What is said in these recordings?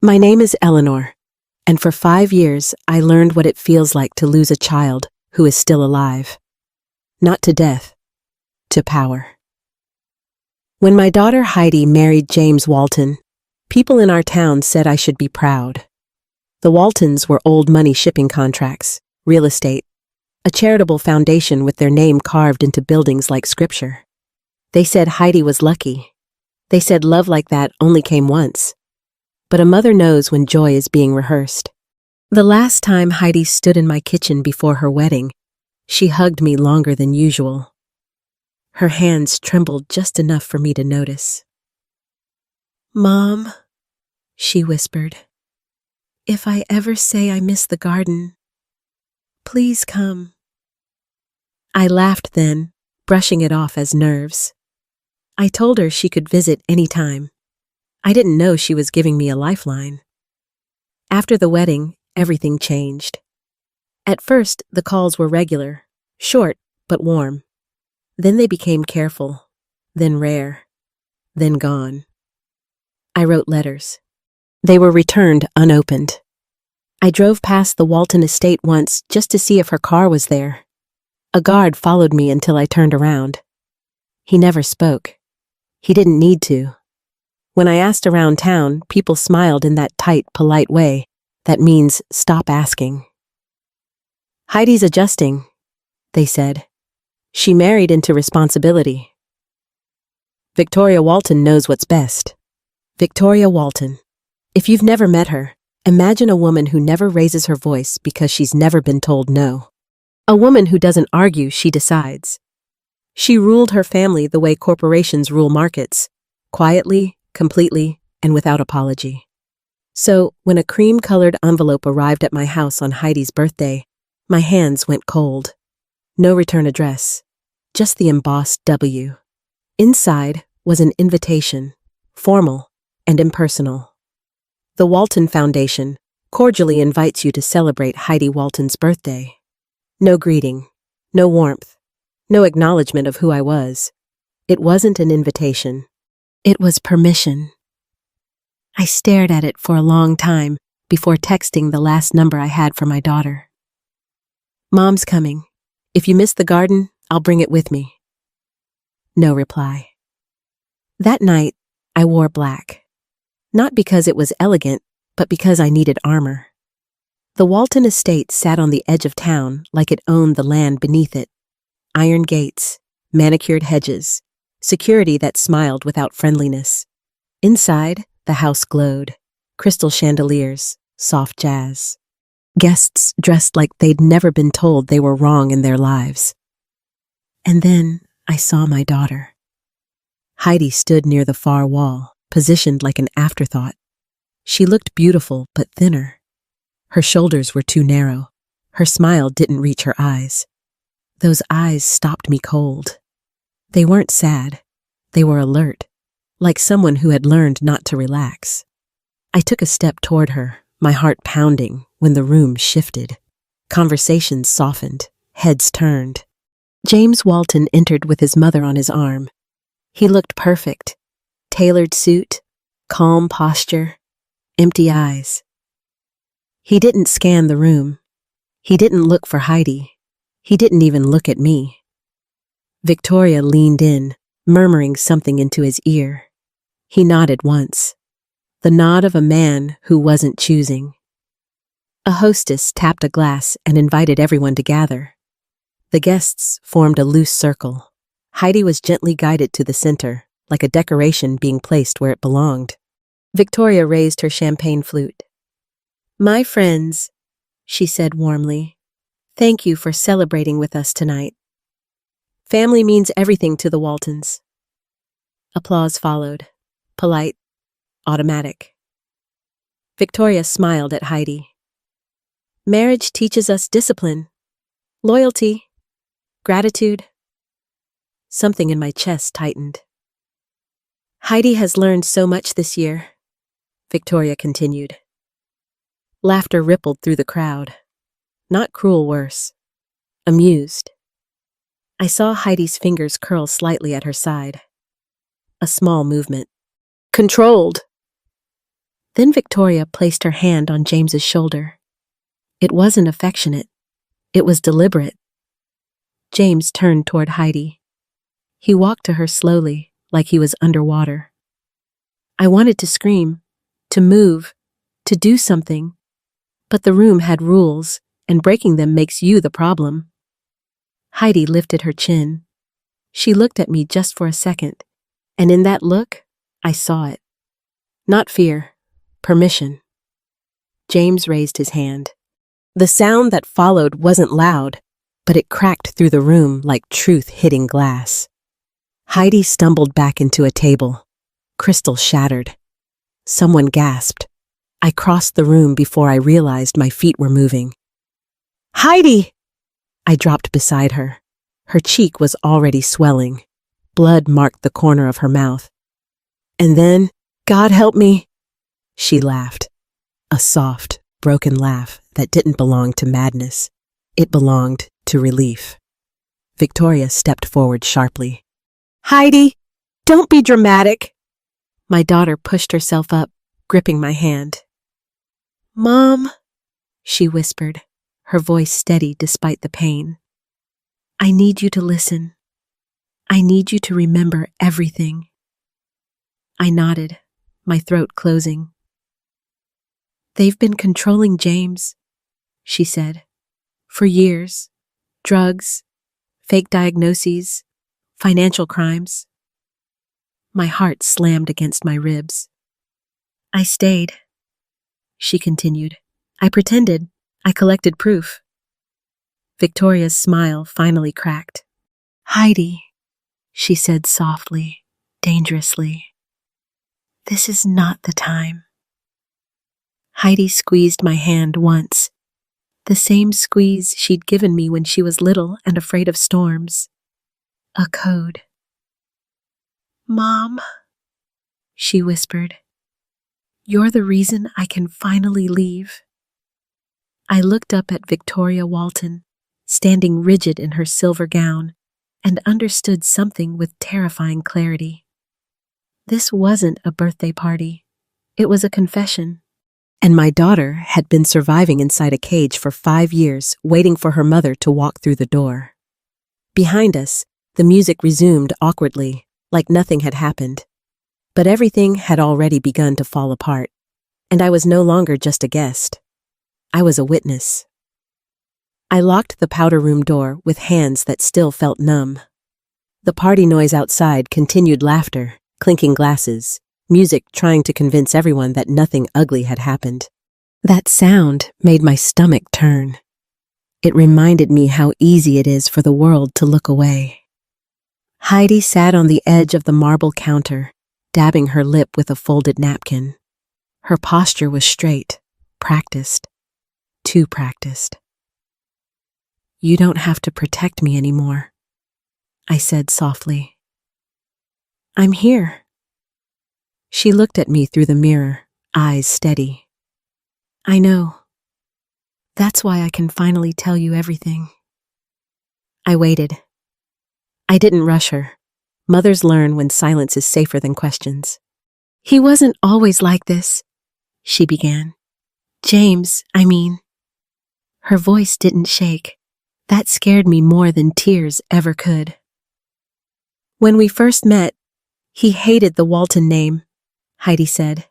My name is Eleanor, and for 5 years I learned what it feels like to lose a child who is still alive. Not to death, to power. When my daughter Heidi married James Walton, people in our town said I should be proud. The Waltons were old money shipping contracts, real estate, a charitable foundation with their name carved into buildings like scripture. They said Heidi was lucky. They said love like that only came once. But a mother knows when joy is being rehearsed. The last time Heidi stood in my kitchen before her wedding, she hugged me longer than usual. Her hands trembled just enough for me to notice. "Mom," she whispered, "if I ever say I miss the garden, please come." I laughed then, brushing it off as nerves. I told her she could visit any time. I didn't know she was giving me a lifeline. After the wedding, everything changed. At first, the calls were regular, short but warm. Then they became careful, then rare, then gone. I wrote letters. They were returned unopened. I drove past the Walton estate once just to see if her car was there. A guard followed me until I turned around. He never spoke. He didn't need to. When I asked around town, people smiled in that tight, polite way that means stop asking. "Heidi's adjusting," they said. "She married into responsibility." Victoria Walton knows what's best. Victoria Walton. If you've never met her, imagine a woman who never raises her voice because she's never been told no. A woman who doesn't argue, she decides. She ruled her family the way corporations rule markets, quietly, completely, and without apology. So, when a cream-colored envelope arrived at my house on Heidi's birthday, my hands went cold. No return address, just the embossed W. Inside was an invitation, formal and impersonal. The Walton Foundation cordially invites you to celebrate Heidi Walton's birthday. No greeting, no warmth, no acknowledgement of who I was. It wasn't an invitation. It was permission. I stared at it for a long time before texting the last number I had for my daughter. "Mom's coming. If you miss the garden, I'll bring it with me." No reply. That night, I wore black. Not because it was elegant, but because I needed armor. The Walton estate sat on the edge of town like it owned the land beneath it. Iron gates, manicured hedges, security that smiled without friendliness. Inside, the house glowed. Crystal chandeliers, soft jazz. Guests dressed like they'd never been told they were wrong in their lives. And then I saw my daughter. Heidi stood near the far wall, positioned like an afterthought. She looked beautiful but thinner. Her shoulders were too narrow. Her smile didn't reach her eyes. Those eyes stopped me cold. They weren't sad. They were alert, like someone who had learned not to relax. I took a step toward her, my heart pounding, when the room shifted. Conversations softened, heads turned. James Walton entered with his mother on his arm. He looked perfect. Tailored suit, calm posture, empty eyes. He didn't scan the room. He didn't look for Heidi. He didn't even look at me. Victoria leaned in, murmuring something into his ear. He nodded once. The nod of a man who wasn't choosing. A hostess tapped a glass and invited everyone to gather. The guests formed a loose circle. Heidi was gently guided to the center, like a decoration being placed where it belonged. Victoria raised her champagne flute. "My friends," she said warmly, "thank you for celebrating with us tonight. Family means everything to the Waltons." Applause followed, polite, automatic. Victoria smiled at Heidi. "Marriage teaches us discipline, loyalty, gratitude." Something in my chest tightened. "Heidi has learned so much this year," Victoria continued. Laughter rippled through the crowd. Not cruel worse. Amused. I saw Heidi's fingers curl slightly at her side. A small movement. Controlled. Then Victoria placed her hand on James's shoulder. It wasn't affectionate. It was deliberate. James turned toward Heidi. He walked to her slowly, like he was underwater. I wanted to scream, to move, to do something, but the room had rules, and breaking them makes you the problem. Heidi lifted her chin. She looked at me just for a second, and in that look, I saw it. Not fear, permission. James raised his hand. The sound that followed wasn't loud, but it cracked through the room like truth hitting glass. Heidi stumbled back into a table. Crystal shattered. Someone gasped. I crossed the room before I realized my feet were moving. Heidi! I dropped beside her. Her cheek was already swelling. Blood marked the corner of her mouth. And then, God help me, she laughed. A soft, broken laugh that didn't belong to madness. It belonged to relief. Victoria stepped forward sharply. Heidi, don't be dramatic. My daughter pushed herself up, gripping my hand. Mom, she whispered, her voice steady despite the pain. I need you to listen. I need you to remember everything. I nodded, my throat closing. They've been controlling James, she said, for years. Drugs, fake diagnoses, financial crimes. My heart slammed against my ribs. I stayed, she continued. I pretended. I collected proof. Victoria's smile finally cracked. Heidi, she said softly, dangerously. This is not the time. Heidi squeezed my hand once, the same squeeze she'd given me when she was little and afraid of storms. A code. Mom, she whispered, you're the reason I can finally leave. I looked up at Victoria Walton, standing rigid in her silver gown, and understood something with terrifying clarity. This wasn't a birthday party. It was a confession. And my daughter had been surviving inside a cage for 5 years, waiting for her mother to walk through the door. Behind us, the music resumed awkwardly, like nothing had happened. But everything had already begun to fall apart, and I was no longer just a guest. I was a witness. I locked the powder room door with hands that still felt numb. The party noise outside continued: laughter, clinking glasses, music trying to convince everyone that nothing ugly had happened. That sound made my stomach turn. It reminded me how easy it is for the world to look away. Heidi sat on the edge of the marble counter, dabbing her lip with a folded napkin. Her posture was straight, practiced, too practiced. You don't have to protect me anymore, I said softly. I'm here. She looked at me through the mirror, eyes steady. I know. That's why I can finally tell you everything. I waited. I didn't rush her. Mothers learn when silence is safer than questions. He wasn't always like this, she began. James, I mean. Her voice didn't shake. That scared me more than tears ever could. When we first met, he hated the Walton name, Heidi said.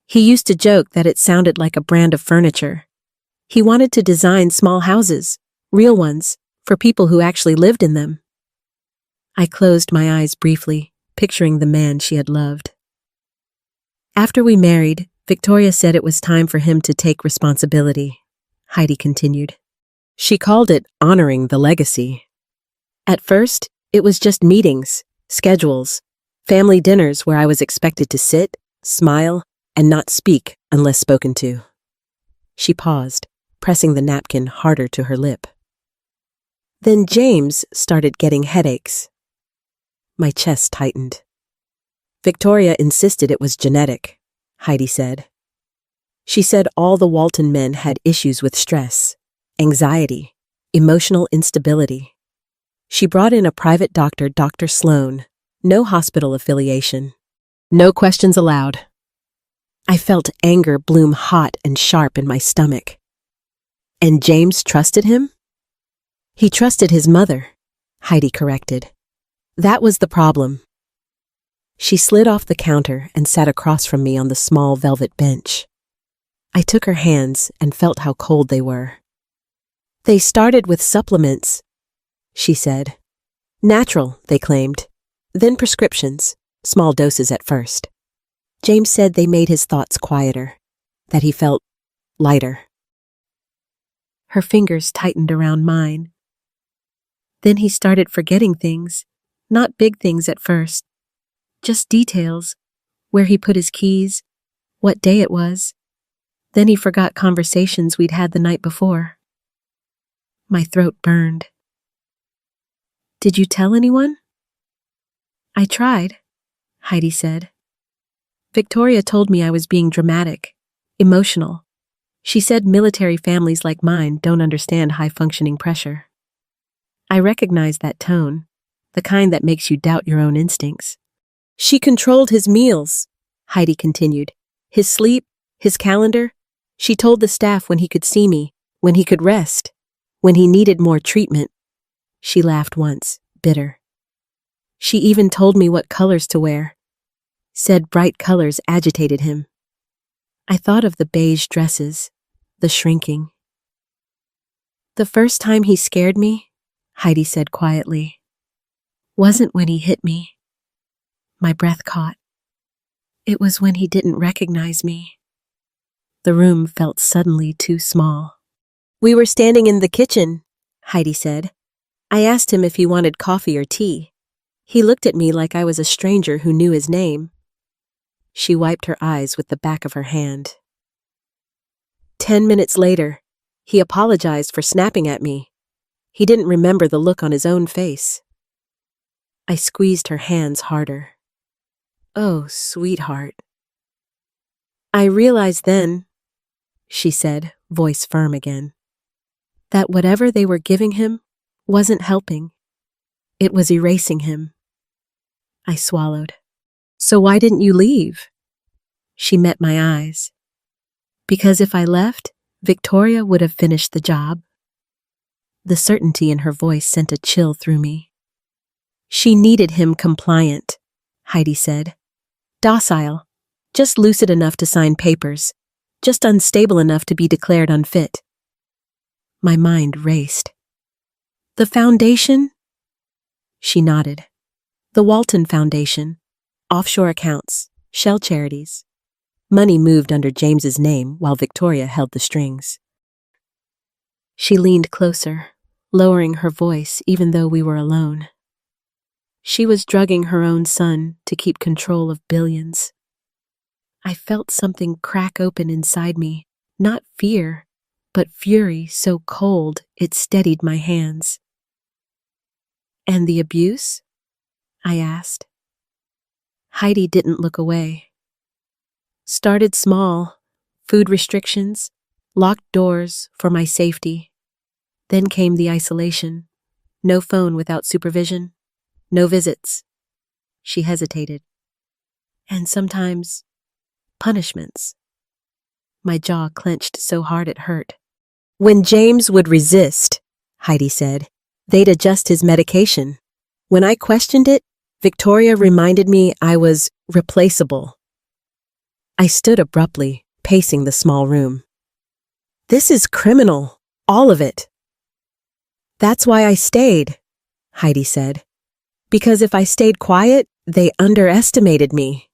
He used to joke that it sounded like a brand of furniture. He wanted to design small houses, real ones, for people who actually lived in them. I closed my eyes briefly, picturing the man she had loved. After we married, Victoria said it was time for him to take responsibility, Heidi continued. She called it honoring the legacy. At first, it was just meetings, schedules, family dinners where I was expected to sit, smile, and not speak unless spoken to. She paused, pressing the napkin harder to her lip. Then James started getting headaches. My chest tightened. Victoria insisted it was genetic, Heidi said. She said all the Walton men had issues with stress, anxiety, emotional instability. She brought in a private doctor, Dr. Sloan, no hospital affiliation. No questions allowed. I felt anger bloom hot and sharp in my stomach. And James trusted him? He trusted his mother, Heidi corrected. That was the problem. She slid off the counter and sat across from me on the small velvet bench. I took her hands and felt how cold they were. They started with supplements, she said. Natural, they claimed. Then prescriptions, small doses at first. James said they made his thoughts quieter, that he felt lighter. Her fingers tightened around mine. Then he started forgetting things, not big things at first, just details, where he put his keys, what day it was. Then he forgot conversations we'd had the night before. My throat burned. Did you tell anyone? I tried, Heidi said. Victoria told me I was being dramatic, emotional. She said military families like mine don't understand high-functioning pressure. I recognized that tone, the kind that makes you doubt your own instincts. She controlled his meals, Heidi continued. His sleep, his calendar. She told the staff when he could see me, when he could rest, when he needed more treatment. She laughed once, bitter. She even told me what colors to wear. Said bright colors agitated him. I thought of the beige dresses, the shrinking. The first time he scared me, Heidi said quietly, wasn't when he hit me. My breath caught. It was when he didn't recognize me. The room felt suddenly too small. We were standing in the kitchen, Heidi said. I asked him if he wanted coffee or tea. He looked at me like I was a stranger who knew his name. She wiped her eyes with the back of her hand. 10 minutes later, he apologized for snapping at me. He didn't remember the look on his own face. I squeezed her hands harder. Oh, sweetheart. I realized then, she said, voice firm again, that whatever they were giving him wasn't helping. It was erasing him. I swallowed. So why didn't you leave? She met my eyes. Because if I left, Victoria would have finished the job. The certainty in her voice sent a chill through me. She needed him compliant, Heidi said. Docile, just lucid enough to sign papers, just unstable enough to be declared unfit. My mind raced. The foundation? She nodded. The Walton Foundation, offshore accounts, shell charities. Money moved under James's name while Victoria held the strings. She leaned closer, lowering her voice even though we were alone. She was drugging her own son to keep control of billions. I felt something crack open inside me, not fear, but fury so cold it steadied my hands. And the abuse? I asked. Heidi didn't look away. Started small, food restrictions, locked doors for my safety. Then came the isolation, no phone without supervision, no visits. She hesitated. And sometimes, punishments. My jaw clenched so hard it hurt. When James would resist, Heidi said, they'd adjust his medication. When I questioned it, Victoria reminded me I was replaceable. I stood abruptly, pacing the small room. This is criminal, all of it. That's why I stayed, Heidi said. Because if I stayed quiet, they underestimated me.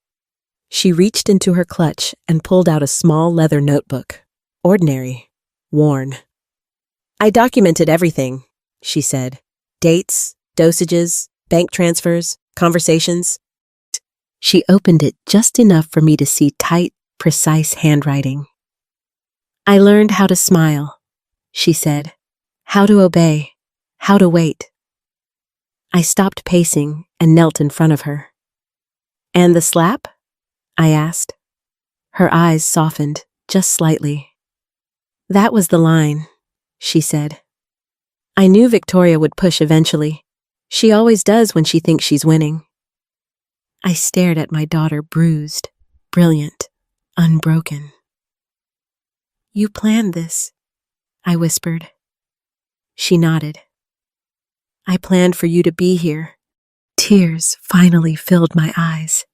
She reached into her clutch and pulled out a small leather notebook. Ordinary, worn. I documented everything, she said. Dates, dosages, bank transfers, conversations. She opened it just enough for me to see tight, precise handwriting. I learned how to smile, she said. How to obey, how to wait. I stopped pacing and knelt in front of her. And the slap? I asked. Her eyes softened, just slightly. That was the line, she said. I knew Victoria would push eventually. She always does when she thinks she's winning. I stared at my daughter bruised, brilliant, unbroken. You planned this, I whispered. She nodded. I planned for you to be here. Tears finally filled my eyes.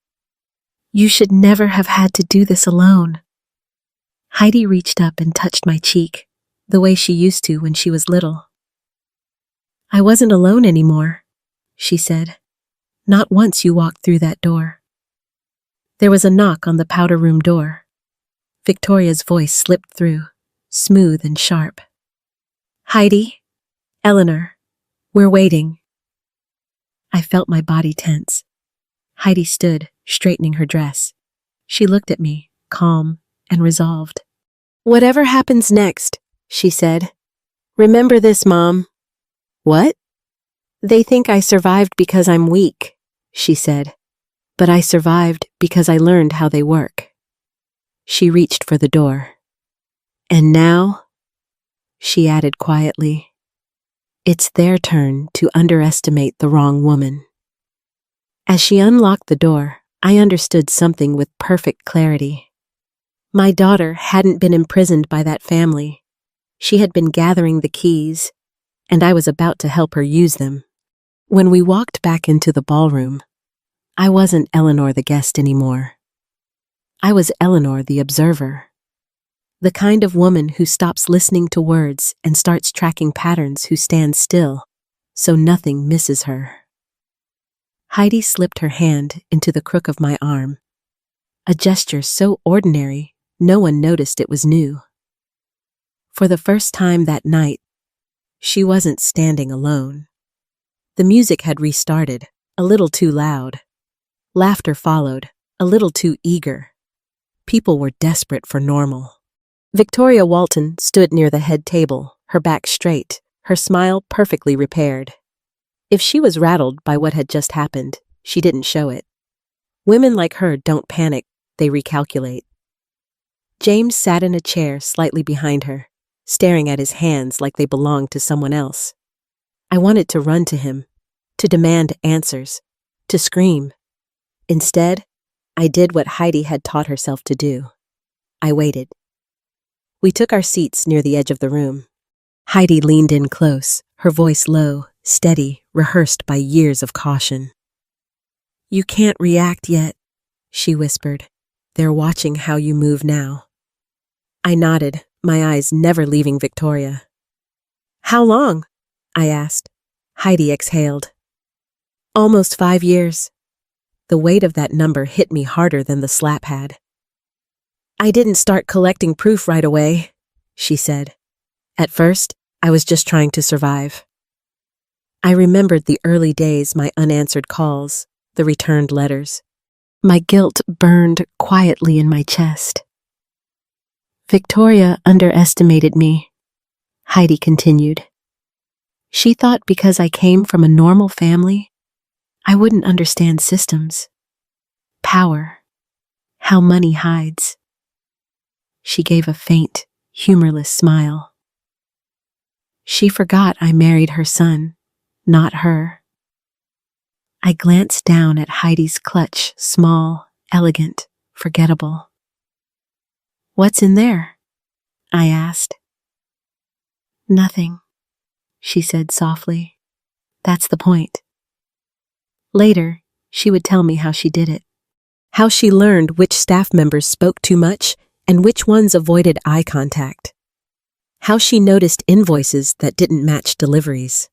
You should never have had to do this alone. Heidi reached up and touched my cheek, the way she used to when she was little. I wasn't alone anymore, she said. Not once you walked through that door. There was a knock on the powder room door. Victoria's voice slipped through, smooth and sharp. Heidi, Eleanor, we're waiting. I felt my body tense. Heidi stood, straightening her dress. She looked at me, calm and resolved. Whatever happens next, she said, remember this, Mom. What? They think I survived because I'm weak, she said, but I survived because I learned how they work. She reached for the door. And now, she added quietly, it's their turn to underestimate the wrong woman. As she unlocked the door, I understood something with perfect clarity. My daughter hadn't been imprisoned by that family. She had been gathering the keys, and I was about to help her use them. When we walked back into the ballroom, I wasn't Eleanor the guest anymore. I was Eleanor the observer. The kind of woman who stops listening to words and starts tracking patterns, who stands still so nothing misses her. Heidi slipped her hand into the crook of my arm, a gesture so ordinary no one noticed it was new. For the first time that night, she wasn't standing alone. The music had restarted, a little too loud. Laughter followed, a little too eager. People were desperate for normal. Victoria Walton stood near the head table, her back straight, her smile perfectly repaired. If she was rattled by what had just happened, she didn't show it. Women like her don't panic, they recalculate. James sat in a chair slightly behind her, staring at his hands like they belonged to someone else. I wanted to run to him, to demand answers, to scream. Instead, I did what Heidi had taught herself to do. I waited. We took our seats near the edge of the room. Heidi leaned in close, her voice low, steady, rehearsed by years of caution. You can't react yet, she whispered. They're watching how you move now. I nodded, my eyes never leaving Victoria. How long? I asked. Heidi exhaled. Almost 5 years. The weight of that number hit me harder than the slap had. I didn't start collecting proof right away, she said. At first, I was just trying to survive. I remembered the early days, my unanswered calls, the returned letters. My guilt burned quietly in my chest. Victoria underestimated me, Heidi continued. She thought because I came from a normal family, I wouldn't understand systems, power, how money hides. She gave a faint, humorless smile. She forgot I married her son, not her. I glanced down at Heidi's clutch, small, elegant, forgettable. What's in there? I asked. Nothing, she said softly. That's the point. Later, she would tell me how she did it. How she learned which staff members spoke too much and which ones avoided eye contact. How she noticed invoices that didn't match deliveries.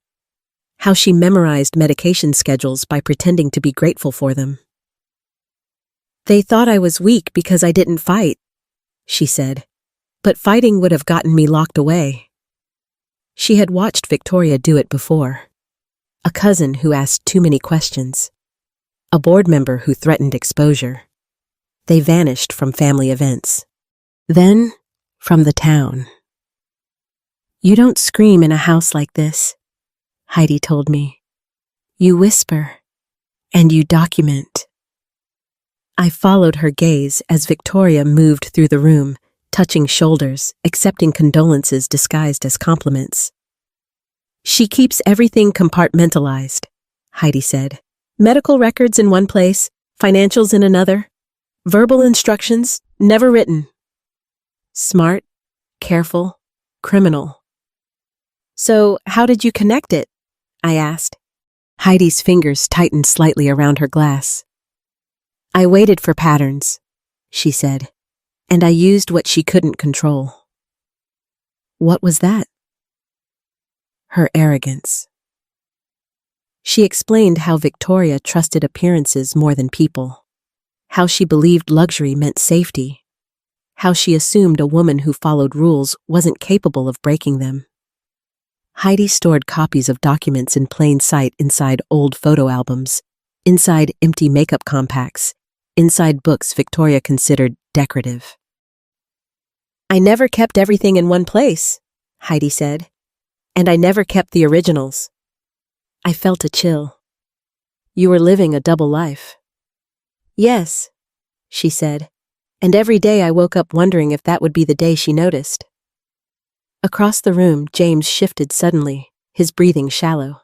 How she memorized medication schedules by pretending to be grateful for them. They thought I was weak because I didn't fight, she said, but fighting would have gotten me locked away. She had watched Victoria do it before. A cousin who asked too many questions. A board member who threatened exposure. They vanished from family events. Then, from the town. You don't scream in a house like this, Heidi told me. You whisper, and you document. I followed her gaze as Victoria moved through the room, touching shoulders, accepting condolences disguised as compliments. She keeps everything compartmentalized, Heidi said. Medical records in one place, financials in another. Verbal instructions, Never written. Smart, careful, criminal. So, how did you connect it? I asked. Heidi's fingers tightened slightly around her glass. I waited for patterns, she said, and I used what she couldn't control. What was that? Her arrogance. She explained how Victoria trusted appearances more than people, how she believed luxury meant safety, how she assumed a woman who followed rules wasn't capable of breaking them. Heidi stored copies of documents in plain sight inside old photo albums, inside empty makeup compacts, inside books Victoria considered decorative. I never kept everything in one place, Heidi said, and I never kept the originals. I felt a chill. You were living a double life. Yes, she said, and every day I woke up wondering if that would be the day she noticed. Across the room, James shifted suddenly, his breathing shallow.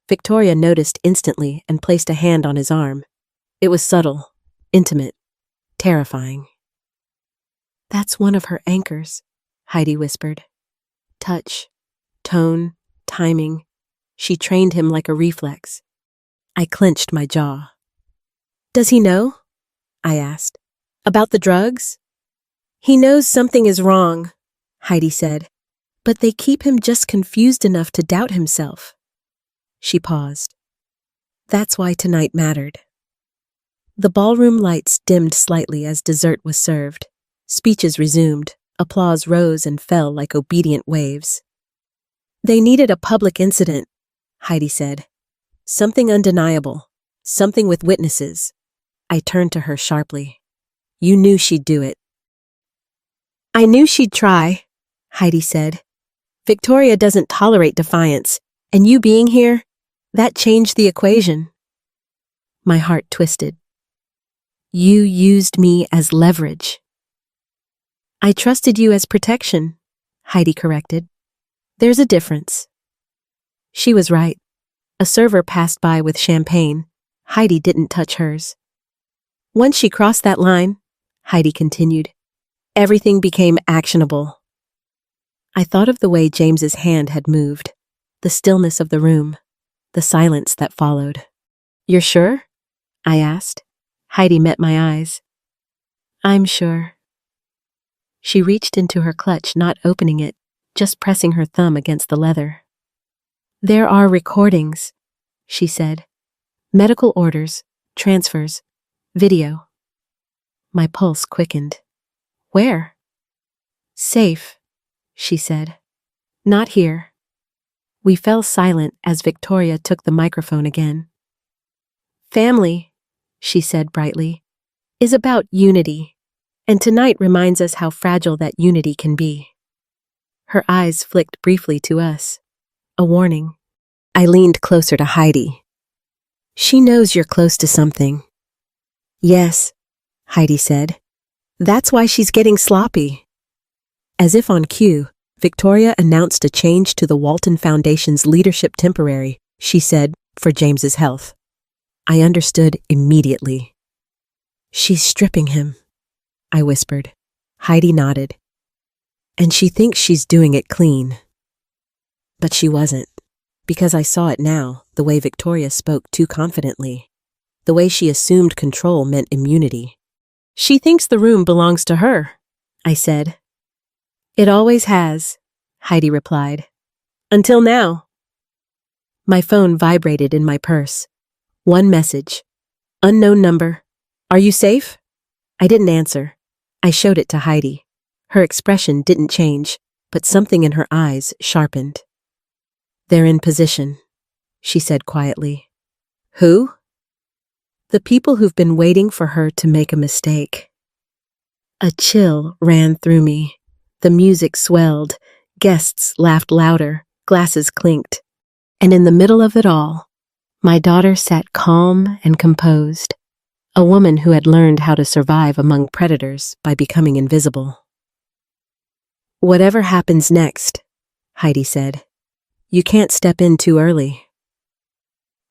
Victoria noticed instantly and placed a hand on his arm. It was subtle, intimate, terrifying. That's one of her anchors, Heidi whispered. Touch, tone, timing. She trained him like a reflex. I clenched my jaw. Does he know? I asked. About the drugs? He knows something is wrong, Heidi said, but they keep him just confused enough to doubt himself. She paused. That's why tonight mattered. The ballroom lights dimmed slightly as dessert was served. Speeches resumed. Applause rose and fell like obedient waves. They needed a public incident, Heidi said. Something undeniable. Something with witnesses. I turned to her sharply. You knew she'd do it. I knew she'd try, Heidi said. Victoria doesn't tolerate defiance, and you being here, that changed the equation. My heart twisted. You used me as leverage. I trusted you as protection, Heidi corrected. There's a difference. She was right. A server passed by with champagne. Heidi didn't touch hers. Once she crossed that line, Heidi continued, everything became actionable. I thought of the way James's hand had moved, the stillness of the room, the silence that followed. You're sure? I asked. Heidi met my eyes. I'm sure. She reached into her clutch, not opening it, just pressing her thumb against the leather. There are recordings, she said. Medical orders, transfers, video. My pulse quickened. Where? Safe, she said. Not here. We fell silent as Victoria took the microphone again. Family, she said brightly, is about unity, and tonight reminds us how fragile that unity can be. Her eyes flicked briefly to us. A warning. I leaned closer to Heidi. She knows you're close to something. Yes, Heidi said. That's why she's getting sloppy. As if on cue, Victoria announced a change to the Walton Foundation's leadership temporary, she said, for James's health. I understood immediately. She's stripping him, I whispered. Heidi nodded. And she thinks she's doing it clean. But she wasn't, because I saw it now, the way Victoria spoke too confidently. The way she assumed control meant immunity. She thinks the room belongs to her, I said. It always has, Heidi replied. Until now. My phone vibrated in my purse. One message. Unknown number. Are you safe? I didn't answer. I showed it to Heidi. Her expression didn't change, but something in her eyes sharpened. They're in position, she said quietly. Who? The people who've been waiting for her to make a mistake. A chill ran through me. The music swelled. Guests laughed louder. Glasses clinked. And in the middle of it all, my daughter sat calm and composed. A woman who had learned how to survive among predators by becoming invisible. Whatever happens next, Heidi said, you can't step in too early.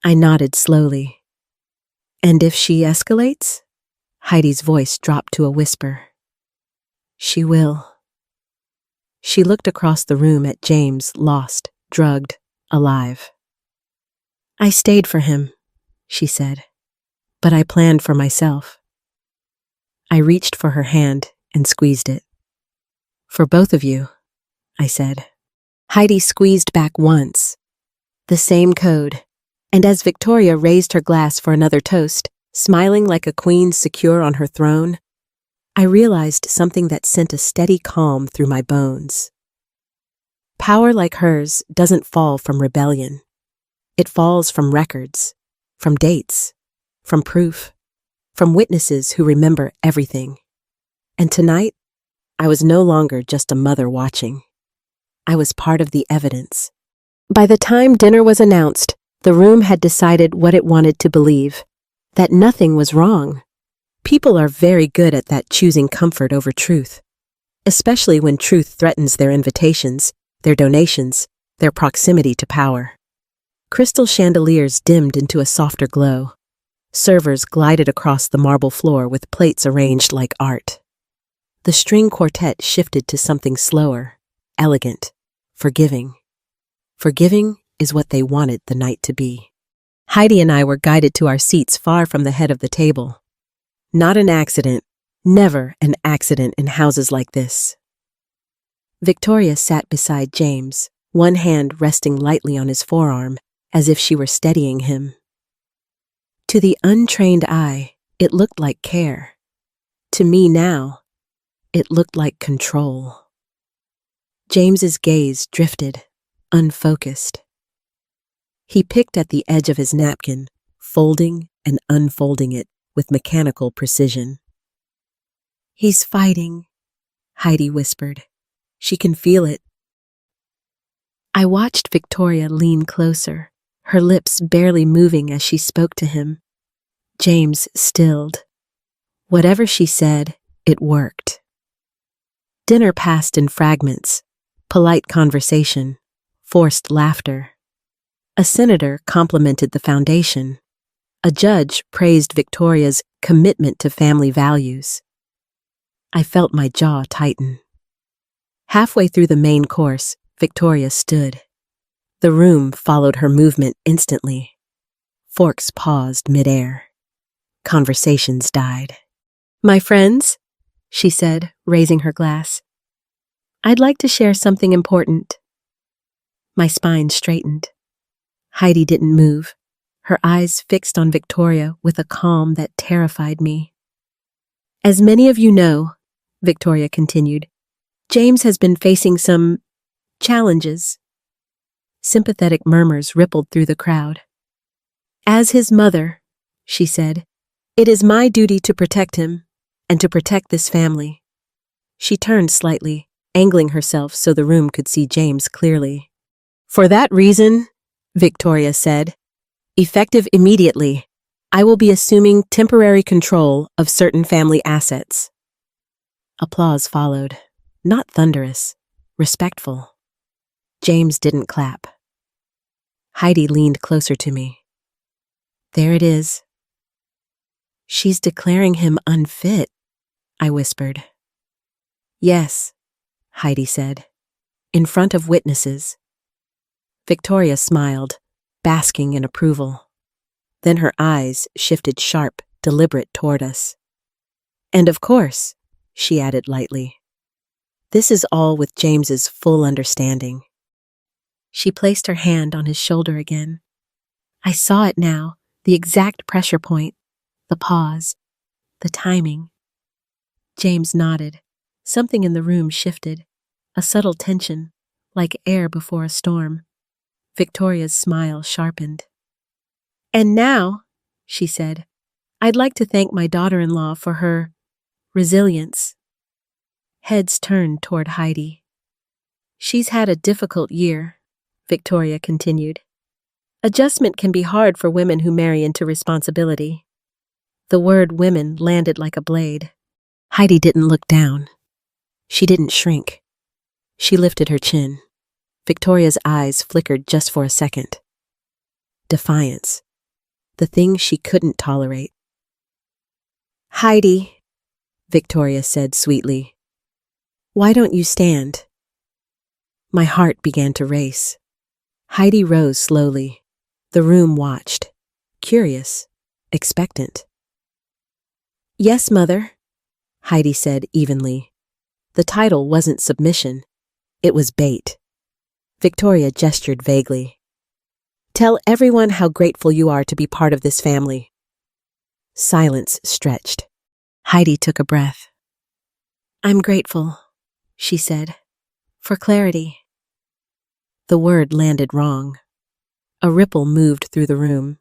I nodded slowly. And if she escalates? Heidi's voice dropped to a whisper. She will. She looked across the room at James, lost, drugged, alive. I stayed for him, she said, but I planned for myself. I reached for her hand and squeezed it. For both of you, I said. Heidi squeezed back once. The same code. And as Victoria raised her glass for another toast, smiling like a queen secure on her throne, I realized something that sent a steady calm through my bones. Power like hers doesn't fall from rebellion. It falls from records, from dates, from proof, from witnesses who remember everything. And tonight, I was no longer just a mother watching. I was part of the evidence. By the time dinner was announced, the room had decided what it wanted to believe, that nothing was wrong. People are very good at that, choosing comfort over truth, especially when truth threatens their invitations, their donations, their proximity to power. Crystal chandeliers dimmed into a softer glow. Servers glided across the marble floor with plates arranged like art. The string quartet shifted to something slower, elegant, forgiving. Forgiving is what they wanted the night to be. Heidi and I were guided to our seats far from the head of the table. Not an accident, never an accident in houses like this. Victoria sat beside James, one hand resting lightly on his forearm, as if she were steadying him. To the untrained eye, it looked like care. To me now, it looked like control. James's gaze drifted, unfocused. He picked at the edge of his napkin, folding and unfolding it with mechanical precision. He's fighting, Heidi whispered. She can feel it. I watched Victoria lean closer, her lips barely moving as she spoke to him. James stilled. Whatever she said, it worked. Dinner passed in fragments, polite conversation, forced laughter. A senator complimented the foundation. A judge praised Victoria's commitment to family values. I felt my jaw tighten. Halfway through the main course, Victoria stood. The room followed her movement instantly. Forks paused midair. Conversations died. My friends, she said, raising her glass, I'd like to share something important. My spine straightened. Heidi didn't move, her eyes fixed on Victoria with a calm that terrified me. As many of you know, Victoria continued, James has been facing some challenges. Sympathetic murmurs rippled through the crowd. As his mother, she said, it is my duty to protect him and to protect this family. She turned slightly, angling herself so the room could see James clearly. For that reason, Victoria said, effective immediately, I will be assuming temporary control of certain family assets. Applause followed, not thunderous, respectful. James didn't clap. Heidi leaned closer to me. There it is. She's declaring him unfit, I whispered. Yes, Heidi said, in front of witnesses. Victoria smiled, basking in approval. Then her eyes shifted sharp, deliberate toward us. And of course, she added lightly, this is all with James's full understanding. She placed her hand on his shoulder again. I saw it now, the exact pressure point, the pause, the timing. James nodded. Something in the room shifted, a subtle tension, like air before a storm. Victoria's smile sharpened. And now, she said, I'd like to thank my daughter-in-law for her resilience. Heads turned toward Heidi. She's had a difficult year, Victoria continued. Adjustment can be hard for women who marry into responsibility. The word women landed like a blade. Heidi didn't look down. She didn't shrink. She lifted her chin. Victoria's eyes flickered just for a second. Defiance. The thing she couldn't tolerate. Heidi, Victoria said sweetly, Why don't you stand? My heart began to race. Heidi rose slowly. The room watched, curious, expectant. Yes, Mother, Heidi said evenly. The title wasn't submission. It was bait. Victoria gestured vaguely. Tell everyone how grateful you are to be part of this family. Silence stretched. Heidi took a breath. I'm grateful, she said, for clarity. The word landed wrong. A ripple moved through the room.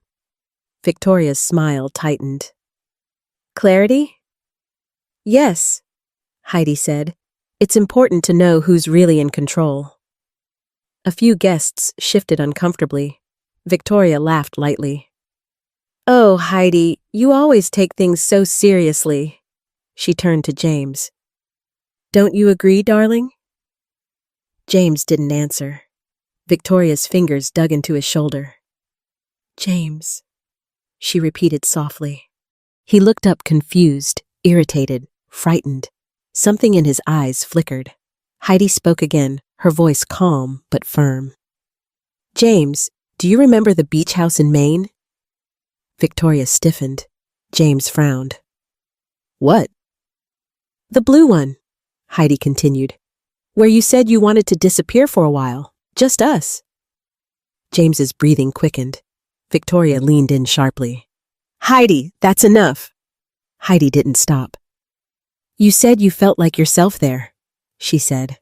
Victoria's smile tightened. Clarity? Yes, Heidi said. It's important to know who's really in control. A few guests shifted uncomfortably. Victoria laughed lightly. Oh, Heidi, you always take things so seriously. She turned to James. Don't you agree, darling? James didn't answer. Victoria's fingers dug into his shoulder. James, she repeated softly. He looked up confused, irritated, frightened. Something in his eyes flickered. Heidi spoke again, her voice calm but firm. James, do you remember the beach house in Maine? Victoria stiffened. James frowned. What? The blue one, Heidi continued, where you said you wanted to disappear for a while, just us. James's breathing quickened. Victoria leaned in sharply. Heidi, that's enough. Heidi didn't stop. You said you felt like yourself there, she said.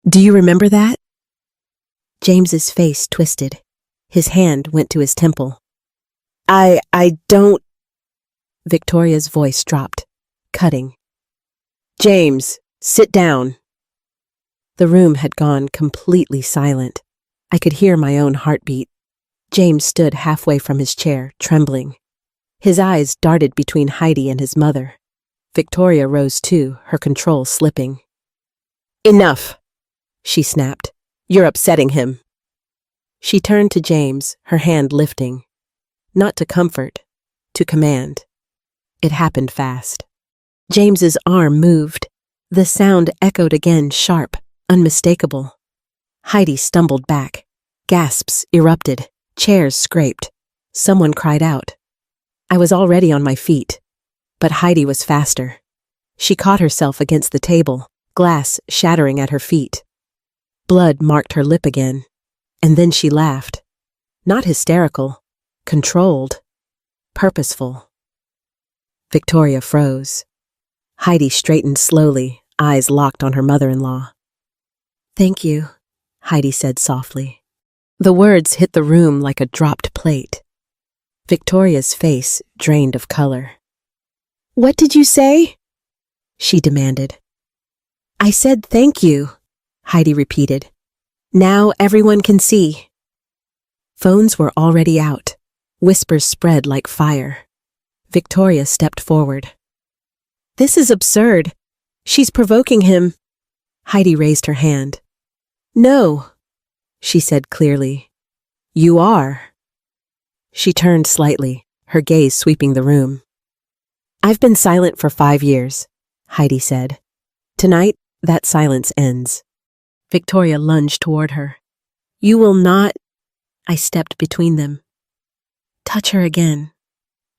Do you remember that? James's face twisted. His hand went to his temple. I don't... Victoria's voice dropped, cutting. James, sit down. The room had gone completely silent. I could hear my own heartbeat. James stood halfway from his chair, trembling. His eyes darted between Heidi and his mother. Victoria rose too, her control slipping. Enough, she snapped. You're upsetting him. She turned to James, her hand lifting. Not to comfort, to command. It happened fast. James's arm moved. The sound echoed again, sharp, unmistakable. Heidi stumbled back. Gasps erupted. Chairs scraped. Someone cried out. I was already on my feet. But Heidi was faster. She caught herself against the table, glass shattering at her feet. Blood marked her lip again. And then she laughed. Not hysterical. Controlled. Purposeful. Victoria froze. Heidi straightened slowly, eyes locked on her mother-in-law. Thank you, Heidi said softly. The words hit the room like a dropped plate. Victoria's face drained of color. What did you say? She demanded. I said thank you, Heidi repeated. Now everyone can see. Phones were already out. Whispers spread like fire. Victoria stepped forward. This is absurd. She's provoking him. Heidi raised her hand. No, she said clearly. You are. She turned slightly, her gaze sweeping the room. I've been silent for 5 years, Heidi said. Tonight, that silence ends. Victoria lunged toward her. You will not... I stepped between them. Touch her again,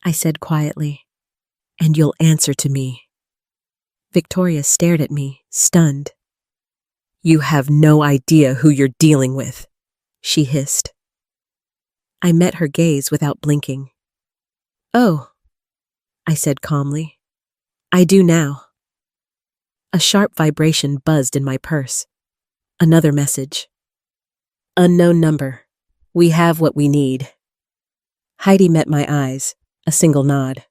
I said quietly, and you'll answer to me. Victoria stared at me, stunned. You have no idea who you're dealing with, she hissed. I met her gaze without blinking. Oh, I said calmly. I do now. A sharp vibration buzzed in my purse. Another message. Unknown number. We have what we need. Heidi met my eyes, a single nod.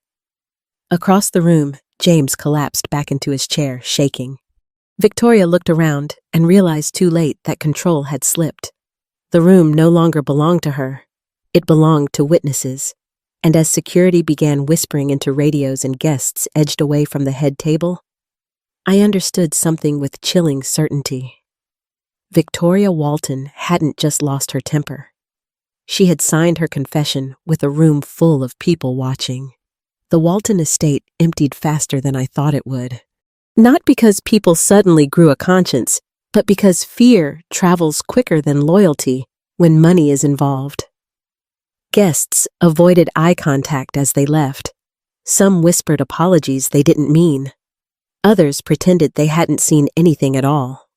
Across the room, James collapsed back into his chair, shaking. Victoria looked around and realized too late that control had slipped. The room no longer belonged to her. It belonged to witnesses. And as security began whispering into radios and guests edged away from the head table, I understood something with chilling certainty. Victoria Walton hadn't just lost her temper. She had signed her confession with a room full of people watching. The Walton estate emptied faster than I thought it would. Not because people suddenly grew a conscience, but because fear travels quicker than loyalty when money is involved. Guests avoided eye contact as they left. Some whispered apologies they didn't mean. Others pretended they hadn't seen anything at all.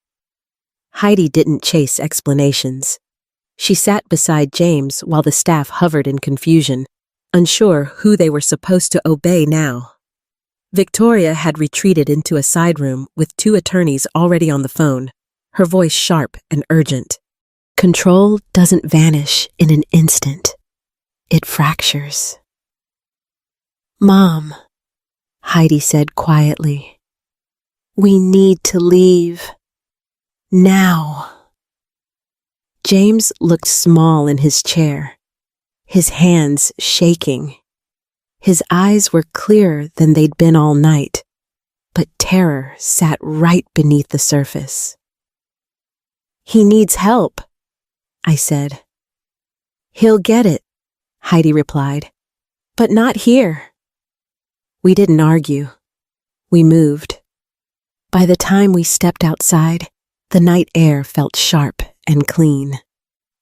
Heidi didn't chase explanations. She sat beside James while the staff hovered in confusion, unsure who they were supposed to obey now. Victoria had retreated into a side room with 2 attorneys already on the phone, her voice sharp and urgent. Control doesn't vanish in an instant. It fractures. Mom, Heidi said quietly, we need to leave. Now. James looked small in his chair, his hands shaking. His eyes were clearer than they'd been all night, but terror sat right beneath the surface. He needs help, I said. He'll get it, Heidi replied, but not here. We didn't argue. We moved. By the time we stepped outside, the night air felt sharp and clean,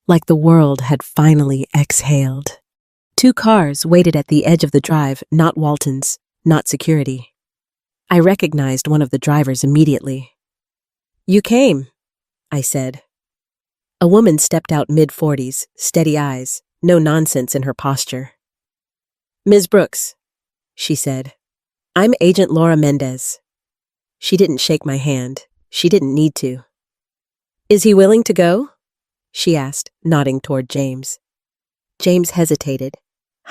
like the world had finally exhaled. 2 cars waited at the edge of the drive, not Walton's, not security. I recognized one of the drivers immediately. You came, I said. A woman stepped out mid-40s, steady eyes, no nonsense in her posture. Ms. Brooks, she said. I'm Agent Laura Mendez. She didn't shake my hand. She didn't need to. Is he willing to go? She asked, nodding toward James. James hesitated.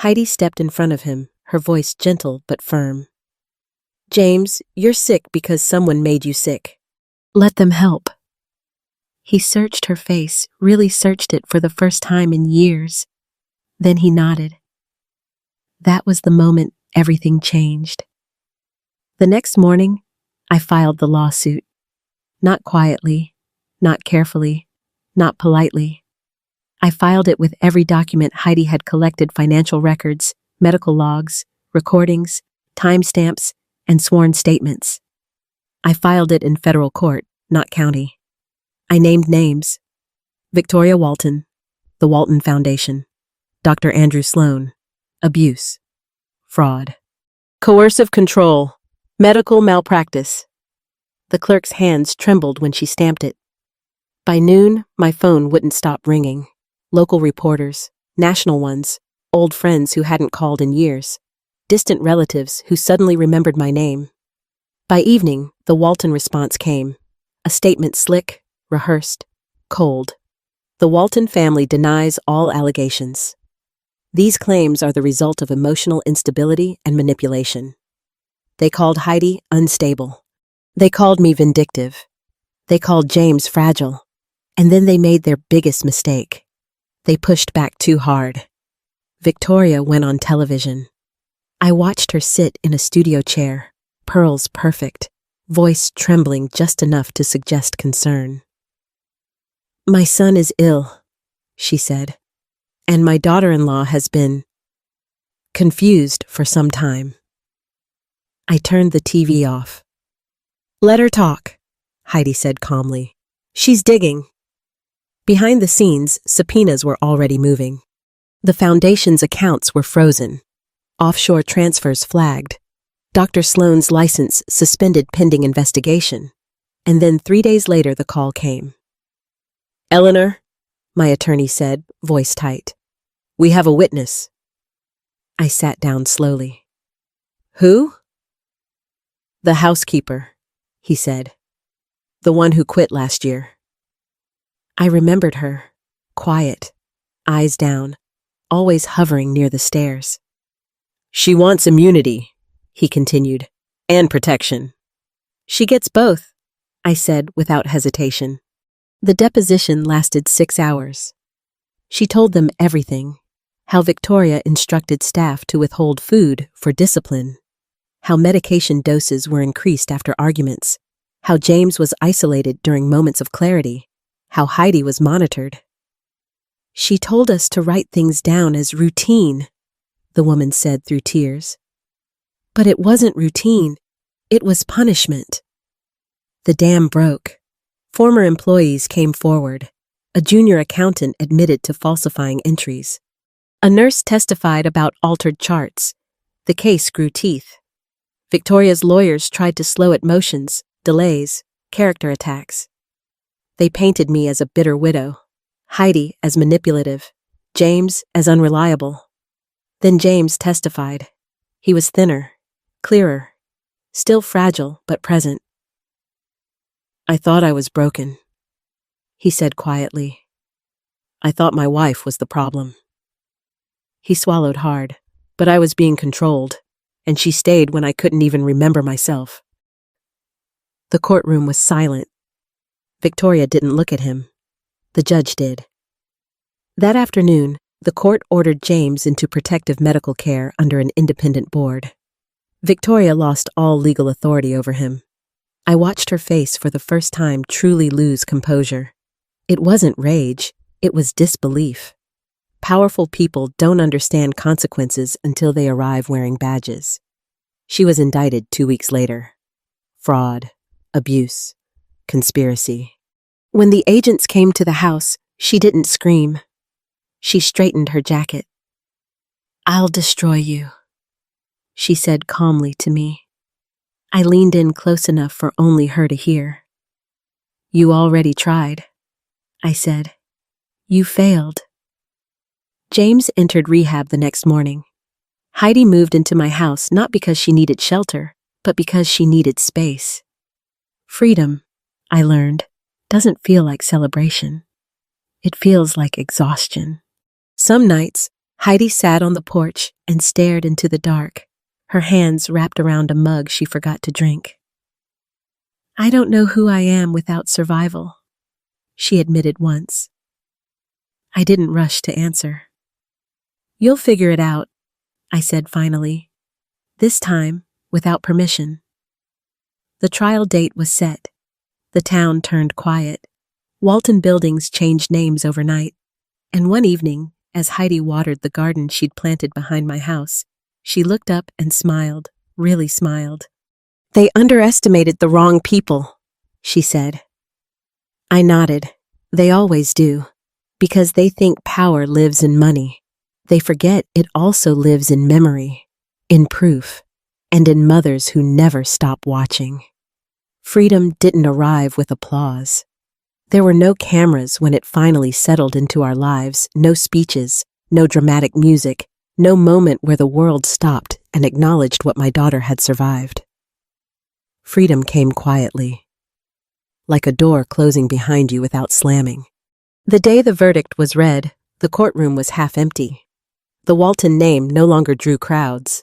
Heidi stepped in front of him, her voice gentle but firm. James, you're sick because someone made you sick. Let them help. He searched her face, really searched it for the first time in years. Then he nodded. That was the moment everything changed. The next morning, I filed the lawsuit. Not quietly, not carefully, not politely. I filed it with every document Heidi had collected: financial records, medical logs, recordings, timestamps, and sworn statements. I filed it in federal court, not county. I named names. Victoria Walton, the Walton Foundation, Dr. Andrew Sloan, abuse, fraud, coercive control, medical malpractice. The clerk's hands trembled when she stamped it. By noon, my phone wouldn't stop ringing. Local reporters, national ones, old friends who hadn't called in years, distant relatives who suddenly remembered my name. By evening, the Walton response came. A statement slick, rehearsed, cold. The Walton family denies all allegations. These claims are the result of emotional instability and manipulation. They called Heidi unstable. They called me vindictive. They called James fragile. And then they made their biggest mistake. They pushed back too hard. Victoria went on television. I watched her sit in a studio chair, pearls perfect, voice trembling just enough to suggest concern. My son is ill, she said, and my daughter-in-law has been confused for some time. I turned the TV off. Let her talk, Heidi said calmly. She's digging. Behind the scenes, subpoenas were already moving. The foundation's accounts were frozen. Offshore transfers flagged. Dr. Sloan's license suspended pending investigation. And then 3 days later, the call came. Eleanor, my attorney said, voice tight. We have a witness. I sat down slowly. Who? The housekeeper, he said. The one who quit last year. I remembered her, quiet, eyes down, always hovering near the stairs. She wants immunity, he continued, and protection. She gets both, I said without hesitation. The deposition lasted 6 hours. She told them everything, how Victoria instructed staff to withhold food for discipline, how medication doses were increased after arguments, how James was isolated during moments of clarity, how Heidi was monitored. She told us to write things down as routine, the woman said through tears. But it wasn't routine, it was punishment. The dam broke. Former employees came forward. A junior accountant admitted to falsifying entries. A nurse testified about altered charts. The case grew teeth. Victoria's lawyers tried to slow it motions, delays, character attacks. They painted me as a bitter widow, Heidi as manipulative, James as unreliable. Then James testified. He was thinner, clearer, still fragile but present. "I thought I was broken," he said quietly. "I thought my wife was the problem." He swallowed hard, but I was being controlled, and she stayed when I couldn't even remember myself. The courtroom was silent. Victoria didn't look at him. The judge did. That afternoon, the court ordered James into protective medical care under an independent board. Victoria lost all legal authority over him. I watched her face for the first time truly lose composure. It wasn't rage, it was disbelief. Powerful people don't understand consequences until they arrive wearing badges. She was indicted 2 weeks later. Fraud, abuse, conspiracy. When the agents came to the house, she didn't scream. She straightened her jacket. "I'll destroy you," she said calmly to me. I leaned in close enough for only her to hear. "You already tried," I said. "You failed." James entered rehab the next morning. Heidi moved into my house not because she needed shelter, but because she needed space. Freedom, I learned, doesn't feel like celebration. It feels like exhaustion. Some nights, Heidi sat on the porch and stared into the dark, her hands wrapped around a mug she forgot to drink. "I don't know who I am without survival," she admitted once. I didn't rush to answer. "You'll figure it out," I said finally. This time, without permission. The trial date was set. The town turned quiet. Walton buildings changed names overnight. And one evening, as Heidi watered the garden she'd planted behind my house, she looked up and smiled, really smiled. "They underestimated the wrong people," she said. I nodded. They always do. Because they think power lives in money. They forget it also lives in memory, in proof, and in mothers who never stop watching. Freedom didn't arrive with applause. There were no cameras when it finally settled into our lives, no speeches, no dramatic music, no moment where the world stopped and acknowledged what my daughter had survived. Freedom came quietly, like a door closing behind you without slamming. The day the verdict was read, the courtroom was half empty. The Walton name no longer drew crowds.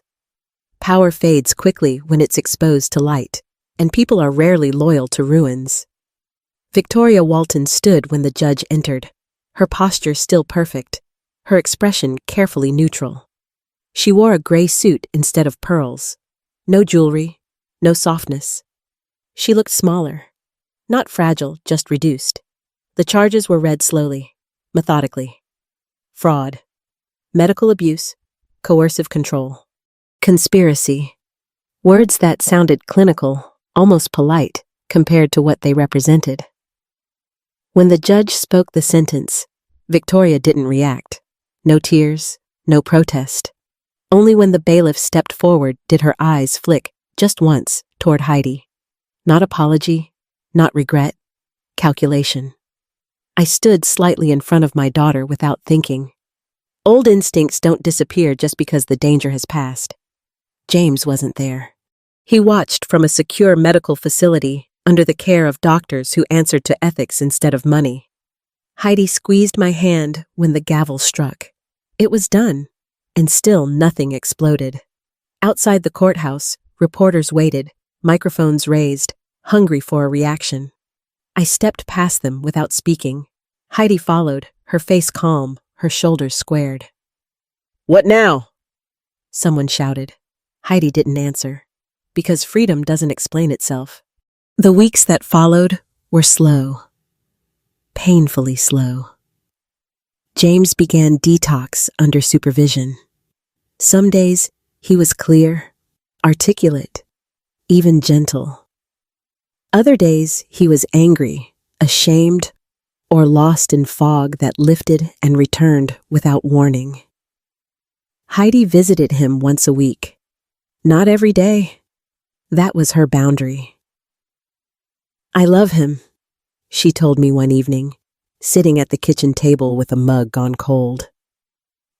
Power fades quickly when it's exposed to light, and people are rarely loyal to ruins. Victoria Walton stood when the judge entered, her posture still perfect, her expression carefully neutral. She wore a gray suit instead of pearls. No jewelry, no softness. She looked smaller. Not fragile, just reduced. The charges were read slowly, methodically. Fraud, medical abuse, coercive control, conspiracy. Words that sounded clinical, almost polite, compared to what they represented. When the judge spoke the sentence, Victoria didn't react. No tears, no protest. Only when the bailiff stepped forward did her eyes flick, just once, toward Heidi. Not apology, not regret, calculation. I stood slightly in front of my daughter without thinking. Old instincts don't disappear just because the danger has passed. James wasn't there. He watched from a secure medical facility under the care of doctors who answered to ethics instead of money. Heidi squeezed my hand when the gavel struck. It was done, and still nothing exploded. Outside the courthouse, reporters waited, microphones raised, hungry for a reaction. I stepped past them without speaking. Heidi followed, her face calm, her shoulders squared. "What now?" someone shouted. Heidi didn't answer, because freedom doesn't explain itself. The weeks that followed were slow, painfully slow. James began detox under supervision. Some days he was clear, articulate, even gentle. Other days, he was angry, ashamed, or lost in fog that lifted and returned without warning. Heidi visited him once a week. Not every day. That was her boundary. "I love him," she told me one evening, sitting at the kitchen table with a mug gone cold.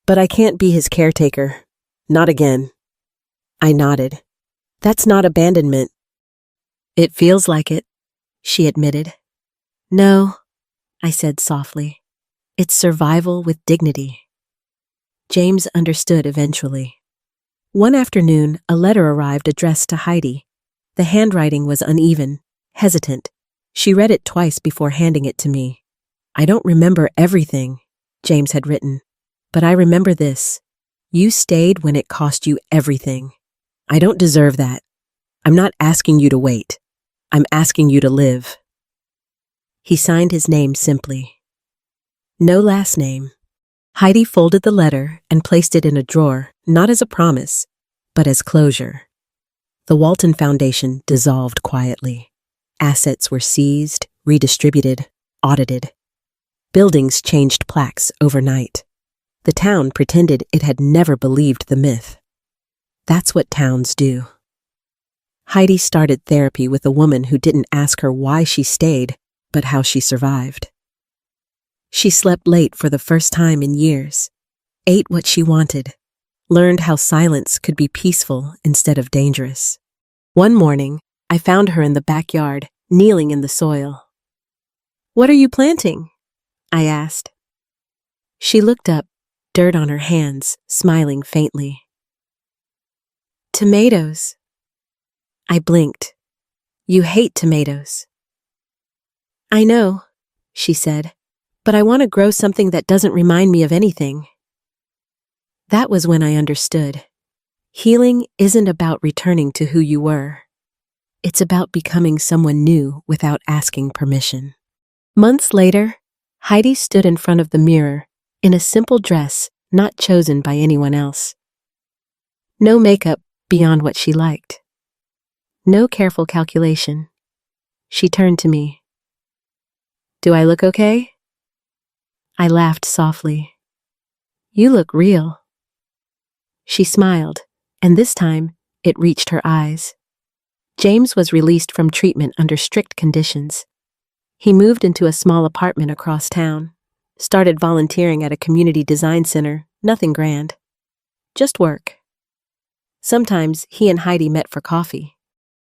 "But I can't be his caretaker. Not again." I nodded. "That's not abandonment." "It feels like it," she admitted. "No," I said softly. "It's survival with dignity." James understood eventually. One afternoon, a letter arrived addressed to Heidi. The handwriting was uneven, hesitant. She read it twice before handing it to me. "I don't remember everything," James had written, "but I remember this. You stayed when it cost you everything. I don't deserve that. I'm not asking you to wait. I'm asking you to live." He signed his name simply. No last name. Heidi folded the letter and placed it in a drawer, not as a promise, but as closure. The Walton Foundation dissolved quietly. Assets were seized, redistributed, audited. Buildings changed plaques overnight. The town pretended it had never believed the myth. That's what towns do. Heidi started therapy with a woman who didn't ask her why she stayed, but how she survived. She slept late for the first time in years, ate what she wanted, learned how silence could be peaceful instead of dangerous. One morning, I found her in the backyard, kneeling in the soil. "What are you planting?" I asked. She looked up, dirt on her hands, smiling faintly. "Tomatoes." I blinked. "You hate tomatoes." "I know," she said, "but I want to grow something that doesn't remind me of anything." That was when I understood. Healing isn't about returning to who you were. It's about becoming someone new without asking permission. Months later, Heidi stood in front of the mirror in a simple dress not chosen by anyone else. No makeup beyond what she liked. No careful calculation. She turned to me. "Do I look okay?" I laughed softly. "You look real." She smiled, and this time it reached her eyes. James was released from treatment under strict conditions. He moved into a small apartment across town, started volunteering at a community design center, nothing grand. Just work. Sometimes he and Heidi met for coffee.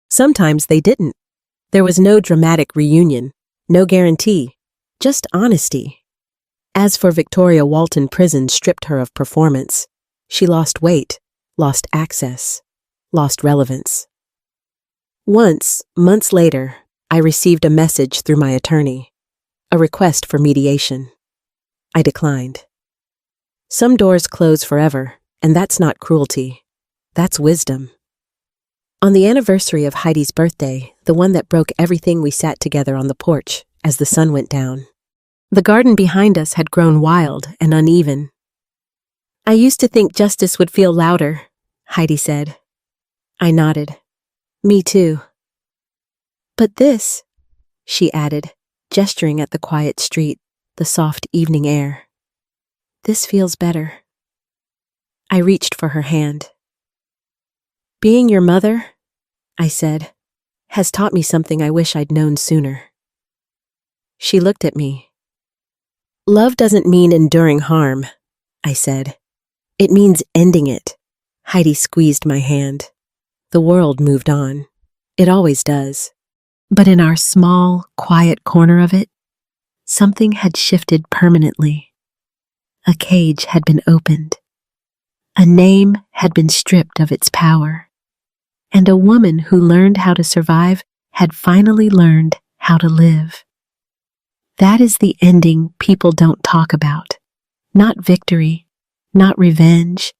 Sometimes they didn't. There was no dramatic reunion, no guarantee, just honesty. As for Victoria, Walton Prison stripped her of performance. She lost weight, lost access, lost relevance. Once, months later, I received a message through my attorney, a request for mediation. I declined. Some doors close forever, and that's not cruelty. That's wisdom. On the anniversary of Heidi's birthday, the one that broke everything, we sat together on the porch as the sun went down. The garden behind us had grown wild and uneven. "I used to think justice would feel louder," Heidi said. I nodded. "Me too." "But this," she added, gesturing at the quiet street, the soft evening air. "This feels better." I reached for her hand. "Being your mother," I said, "has taught me something I wish I'd known sooner." She looked at me. "Love doesn't mean enduring harm," I said. "It means ending it." Heidi squeezed my hand. The world moved on. It always does. But in our small, quiet corner of it, something had shifted permanently. A cage had been opened. A name had been stripped of its power. And a woman who learned how to survive had finally learned how to live. That is the ending people don't talk about. Not victory, not revenge,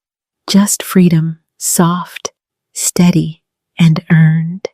just freedom, soft, steady, and earned.